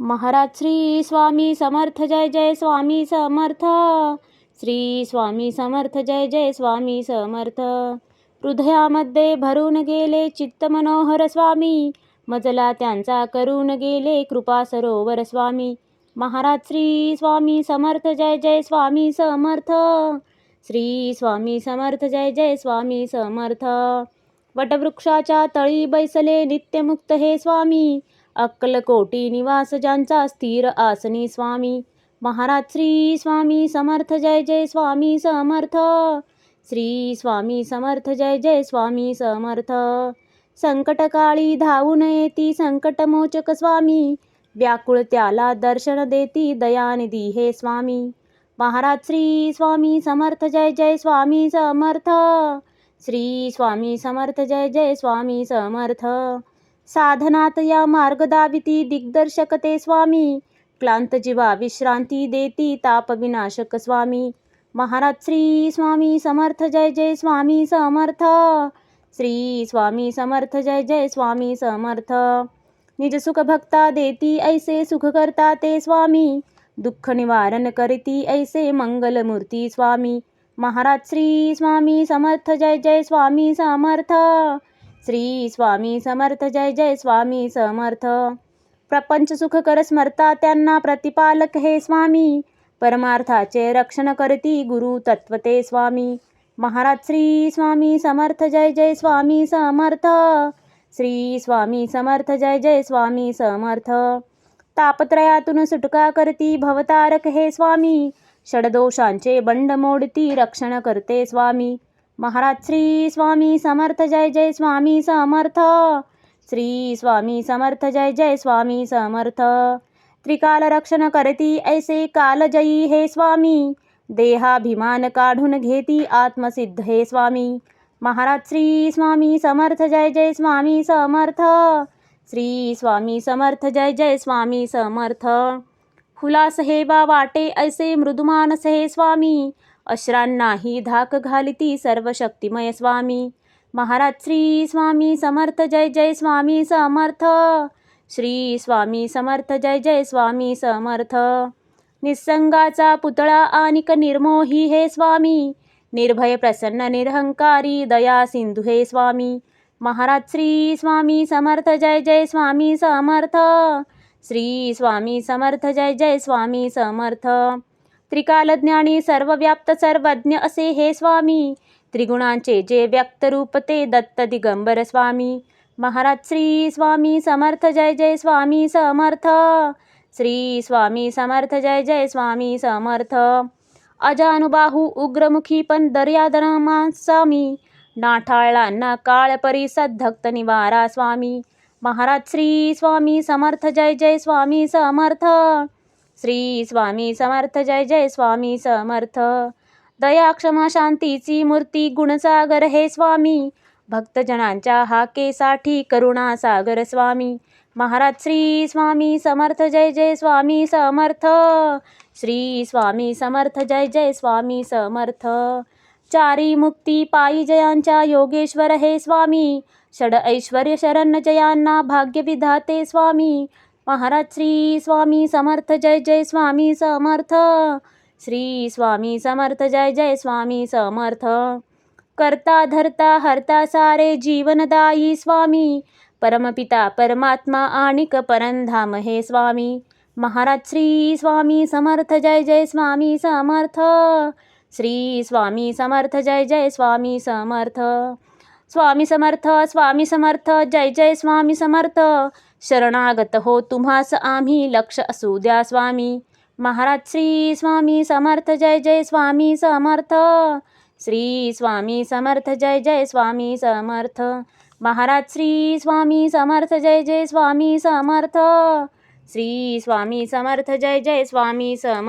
महाराज श्री स्वामी समर्थ जय जय स्वामी समर्थ. श्री स्वामी समर्थ जय जय स्वामी समर्थ. हृदयामध्ये भरून गेले चित्त मनोहर स्वामी, मजला त्यांचा करून गेले कृपा सरोवर स्वामी. महाराज श्री स्वामी समर्थ जय जय स्वामी समर्थ. श्री स्वामी समर्थ जय जय स्वामी समर्थ. वटवृक्षाच्या तळी बैसले नित्यमुक्त हे स्वामी, अक्कलकोटी निवास ज्यांचा स्थिर आसनी स्वामी. महाराज श्री स्वामी समर्थ जय जय स्वामी समर्थ. श्री स्वामी समर्थ जय जय स्वामी समर्थ. संकटकाळी धावून येती संकटमोचक स्वामी, व्याकुळ त्याला दर्शन देती दयानिधी हे स्वामी. महाराज श्री स्वामी समर्थ जय जय स्वामी समर्थ. श्री स्वामी समर्थ जय जय स्वामी समर्थ. साधनात या मार्ग दाविती दिग्दर्शक ते स्वामी, क्लांत जीवा विश्रांती देती ताप विनाशक स्वामी. महाराज श्री स्वामी समर्थ जय जय स्वामी समर्थ. श्री स्वामी समर्थ जय जय स्वामी समर्थ. निज सुख भक्ता देती ऐसे सुख करता ते स्वामी, दुःख निवारण करती ऐसे मंगलमूर्ती स्वामी. महाराज श्री स्वामी समर्थ जय जय स्वामी समर्थ. श्री स्वामी समर्थ जय जय स्वामी समर्थ. प्रपंच सुख कर स्मरता त्यांना प्रतिपालक हे स्वामी, परमार्थाचे रक्षण करती गुरु तत्वते स्वामी. महाराज श्री स्वामी समर्थ जय जय स्वामी समर्थ. श्री स्वामी समर्थ जय जय स्वामी समर्थ. तापत्रयातून सुटका करती भवतारक हे स्वामी, षडदोषांचे बंड मोडती रक्षण करते स्वामी. महाराज श्री स्वामी समर्थ जय जय स्वामी समर्थ. श्री स्वामी समर्थ जय जय स्वामी समर्थ. त्रिकाल रक्षण करती ऐसे कालजयी हे स्वामी, देहाभिमान काढून घेती आत्मसिद्ध हे स्वामी. महाराज श्री स्वामी समर्थ जय जय स्वामी समर्थ. श्री स्वामी समर्थ जय जय स्वामी समर्थ. हुलास हे बा वाटे ऐसे मृदुमानस हे स्वामी, अश्रांनाही धाक घालिती सर्व शक्तिमय स्वामी. महाराज श्री स्वामी समर्थ जय जय स्वामी समर्थ. श्री स्वामी समर्थ जय जय स्वामी समर्थ. निसंगाचा पुतळा आनिक निर्मोही हे स्वामी, निर्भय प्रसन्न निरहंकारी दया सिंधू हे स्वामी. महाराज श्री स्वामी समर्थ जय जय स्वामी समर्थ. श्री स्वामी समर्थ जय जय स्वामी समर्थ. त्रिकालज्ञानी सर्वव्याप्त सर्वज्ञ असे हे स्वामी, त्रिगुणांचे जे व्यक्त रूप ते दत्त दिगंबर स्वामी. महाराज श्री स्वामी समर्थ जय जय स्वामी समर्थ. श्री स्वामी समर्थ जय जय स्वामी समर्थ. अजानुबाहू उग्रमुखी पण दर्यादनमा स्वामी, नाठाळला ना काळ परिसद धक्त निवारा स्वामी. महाराज श्री स्वामी समर्थ जय जय स्वामी समर्थ. श्री स्वामी समर्थ जय जय स्वामी समर्थ. दया क्षमा शांतीची मूर्ती गुणसागर हे स्वामी, भक्तजनांच्या हाकेसाठी करुणा सागर स्वामी. महाराज श्री स्वामी समर्थ जय जय स्वामी समर्थ. श्री स्वामी समर्थ जय जय स्वामी समर्थ. चारी मुक्ती पायी जयांच्या योगेश्वर हे स्वामी, षड ऐश्वर्य शरण जयांना भाग्य विधाते स्वामी. महाराज श्री स्वामी समर्थ जय जय स्वामी समर्थ. श्री स्वामी समर्थ जय जय स्वामी समर्थ. करता धरता हरता सारे जीवनदायी स्वामी, परमपिता परमात्मा आणिक परंधाम हे स्वामी. महाराज श्री स्वामी समर्थ जय जय स्वामी समर्थ. श्री स्वामी समर्थ जय जय स्वामी समर्थ. स्वामी समर्थ स्वामी समर्थ जय जय स्वामी समर्थ. शरणागत हो तुम्हास आम्ही लक्ष असू द्या स्वामी. महाराज श्री स्वामी समर्थ जय जय स्वामी समर्थ. श्री स्वामी समर्थ जय जय स्वामी समर्थ. महाराज श्री स्वामी समर्थ जय जय स्वामी समर्थ. श्री स्वामी समर्थ जय जय स्वामी समर्थ.